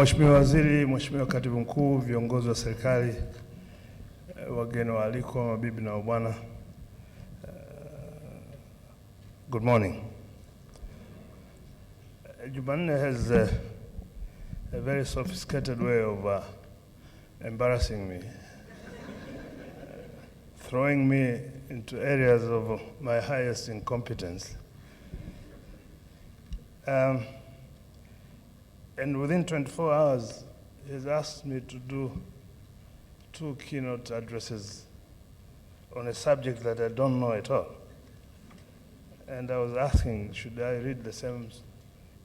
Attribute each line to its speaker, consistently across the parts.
Speaker 1: Mheshimiwa Waziri, Mheshimiwa Katibu Mkuu, viongozi wa serikali, wageni waalikwa, mabibi na mabwana, good morning. Jumanne has a very sophisticated way of embarrassing me, throwing me into areas of my highest incompetence. And within 24 hours, he's asked me to do 2 keynote addresses on a subject that I don't know at all. And I was asking, should I read the same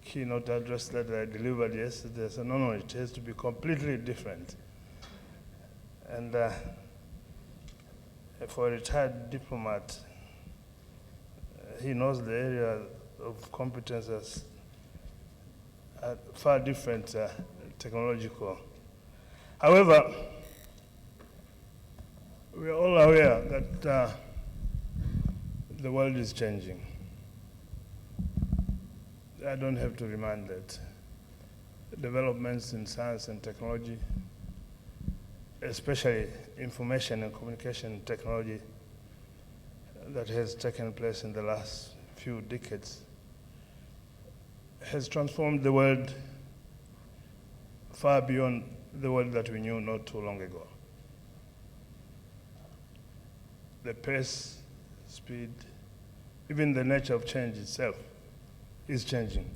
Speaker 1: keynote address that I delivered yesterday? I said, no, it has to be completely different. And for a retired diplomat, he knows the area of competence as far different technological. However, we are all aware that the world is changing. I don't have to remind that. Developments in science and technology, especially information and communication technology that has taken place in the last few decades, has transformed the world far beyond the world that we knew not too long ago. The pace, speed, even the nature of change itself is changing.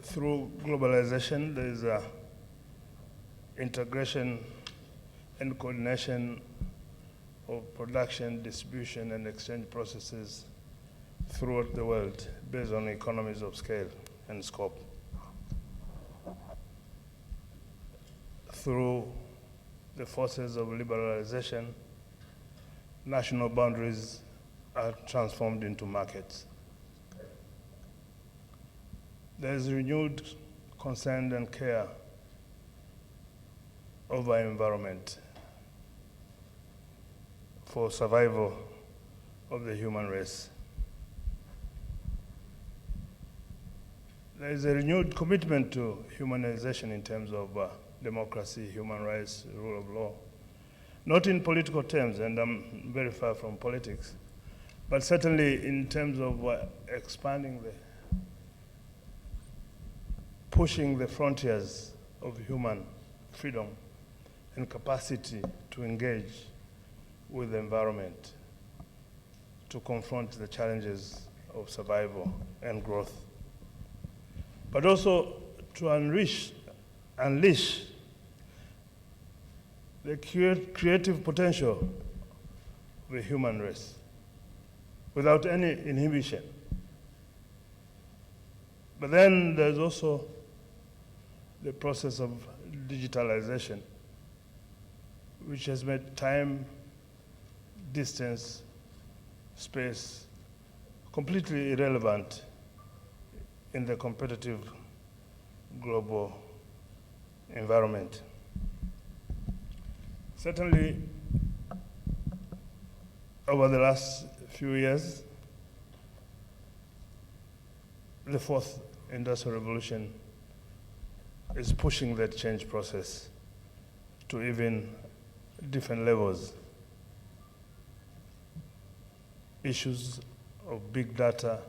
Speaker 1: Through globalization, there is integration and coordination of production, distribution, and exchange processes throughout the world based on economies of scale and scope. Through the forces of liberalization, national boundaries are transformed into markets. There is renewed concern and care over environment for survival of the human race. There is a renewed commitment to humanization in terms of democracy, human rights, rule of law. Not in political terms, and I'm very far from politics, but certainly in terms of expanding pushing the frontiers of human freedom and capacity to engage with the environment, to confront the challenges of survival and growth, but also to unleash the creative potential of the human race without any inhibition. But then there's also the process of digitalization, which has made time, distance, space completely irrelevant in the competitive global environment. Certainly, over the last few years, the 4th Industrial Revolution is pushing that change process to even different levels. Issues of big data,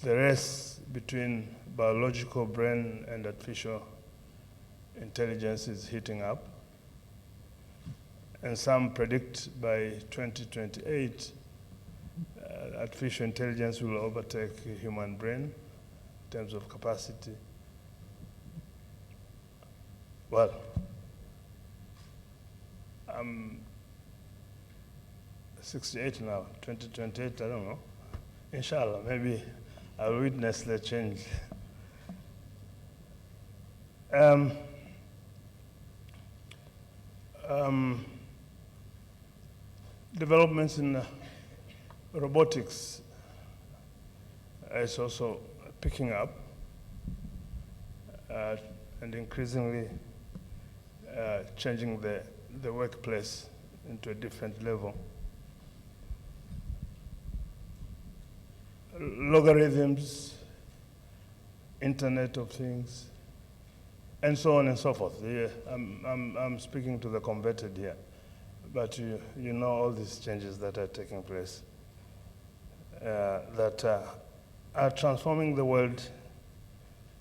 Speaker 1: the race between biological brain and artificial intelligence is heating up. And some predict by 2028, artificial intelligence will overtake human brain in terms of capacity. Well, I'm 68 now, 2028, I don't know. Inshallah, maybe I'll witness the change. Developments in robotics is also picking up and increasingly changing the workplace into a different level. Logarithms, Internet of Things, and so on and so forth. Yeah, I'm speaking to the converted here, but you know all these changes that are taking place that are transforming the world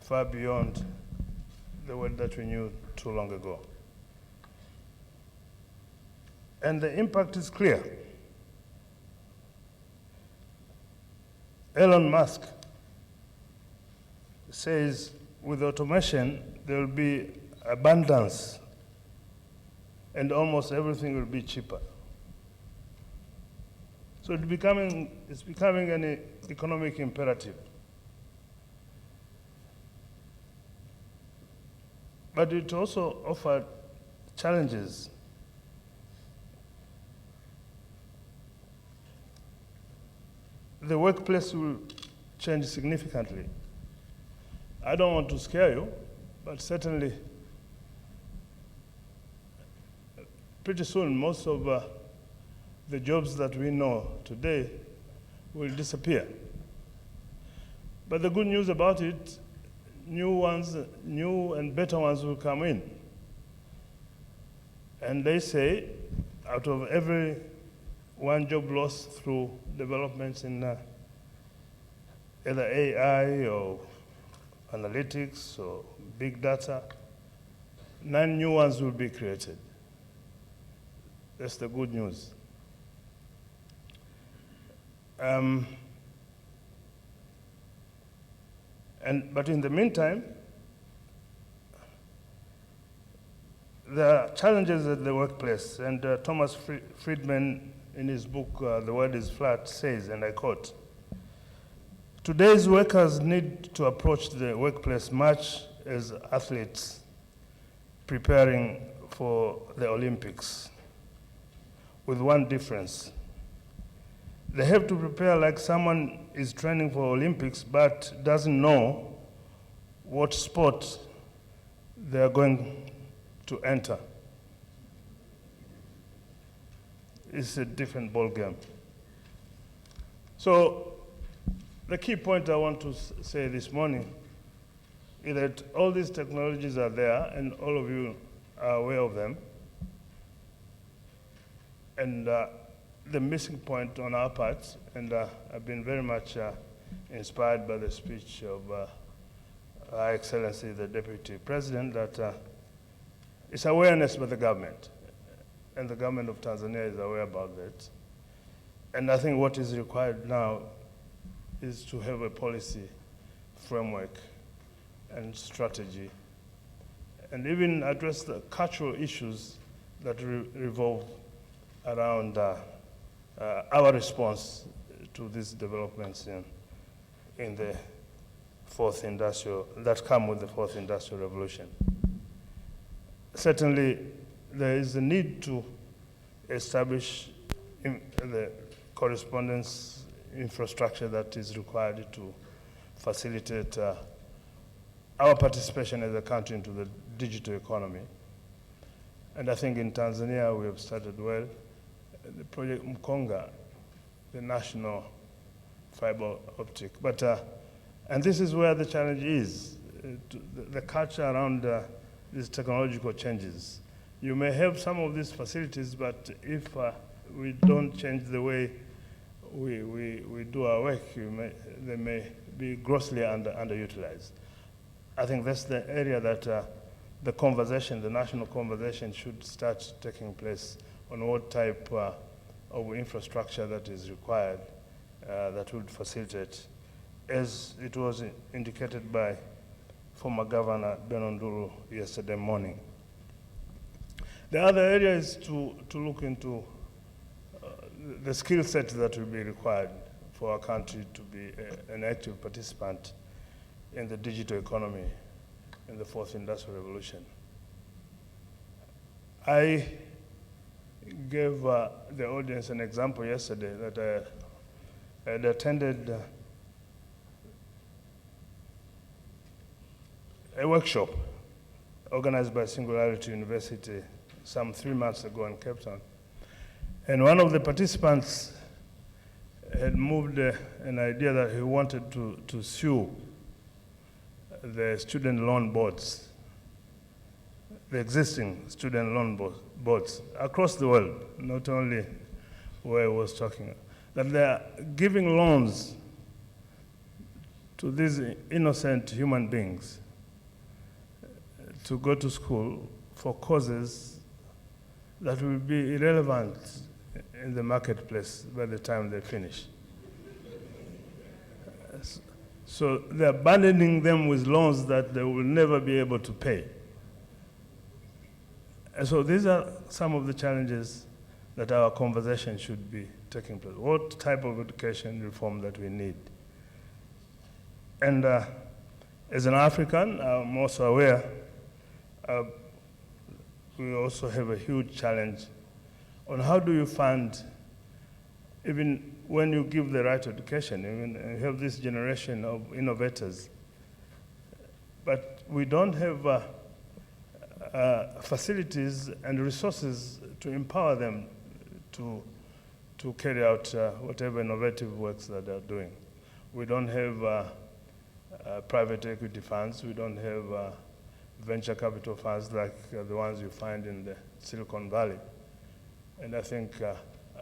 Speaker 1: far beyond the world that we knew too long ago. And the impact is clear. Elon Musk says with automation, there will be abundance and almost everything will be cheaper. So it's becoming an economic imperative. But it also offers challenges. The workplace will change significantly. I don't want to scare you, but certainly pretty soon most of the jobs that we know today will disappear. But the good news about it, new and better ones will come in. And they say out of every one job lost through developments in either AI or analytics or big data, 9 new ones will be created. That's the good news. But in the meantime, there are challenges at the workplace, and Thomas Friedman, in his book, The World is Flat, says, and I quote, "Today's workers need to approach the workplace much as athletes preparing for the Olympics, with one difference. They have to prepare like someone is training for Olympics but doesn't know what sport they are going to enter. It's a different ball game." So the key point I want to say this morning is that all these technologies are there and all of you are aware of them. And the missing point on our part, and I've been very much inspired by the speech of Her Excellency, the Deputy President, that it's awareness by the government. And the government of Tanzania is aware about that. And I think what is required now is to have a policy framework and strategy, and even address the cultural issues that revolve around our response to these developments in the that come with the fourth industrial revolution. Certainly, there is a need to establish the correspondence infrastructure that is required to facilitate our participation as a country into the digital economy. And I think in Tanzania we have started well. The project Mpungwe, the national fiber optic. But, and this is where the challenge is, the culture around these technological changes. You may have some of these facilities, but if we don't change the way we do our work, they may be grossly underutilized. I think that's the area that the conversation, the national conversation, should start taking place on what type of infrastructure that is required that would facilitate, as it was indicated by former Governor Benondulu yesterday morning. The other area is to look into the skill set that will be required for our country to be an active participant in the digital economy in the fourth industrial revolution. I gave the audience an example yesterday that I had attended a workshop organized by Singularity University some 3 months ago in Cape Town. And one of the participants had moved an idea that he wanted to sue the student loan boards, the existing student loan boards across the world, not only where I was talking, that they are giving loans to these innocent human beings to go to school for causes that will be irrelevant in the marketplace by the time they finish. So they're abandoning them with loans that they will never be able to pay. And so these are some of the challenges that our conversation should be taking place. What type of education reform that we need? And as an African, I'm also aware we also have a huge challenge on how do you fund, even when you give the right education, even you have this generation of innovators, but we don't have facilities and resources to empower them to carry out whatever innovative works that they're doing. We don't have private equity funds. We don't have venture capital funds like the ones you find in the Silicon Valley. And I think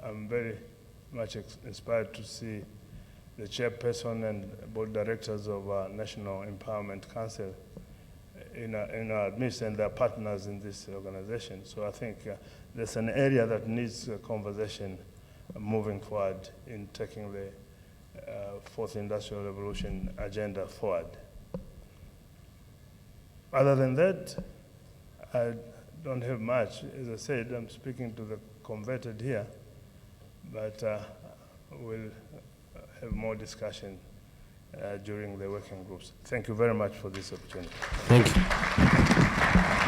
Speaker 1: I'm very much inspired to see the chairperson and board directors of our National Empowerment Council in our midst and their partners in this organization. So I think there's an area that needs a conversation moving forward in taking the Fourth Industrial Revolution agenda forward. Other than that, I don't have much. As I said, I'm speaking to the converted here, but we'll have more discussion during the working groups. Thank you very much for this opportunity.
Speaker 2: Thank you.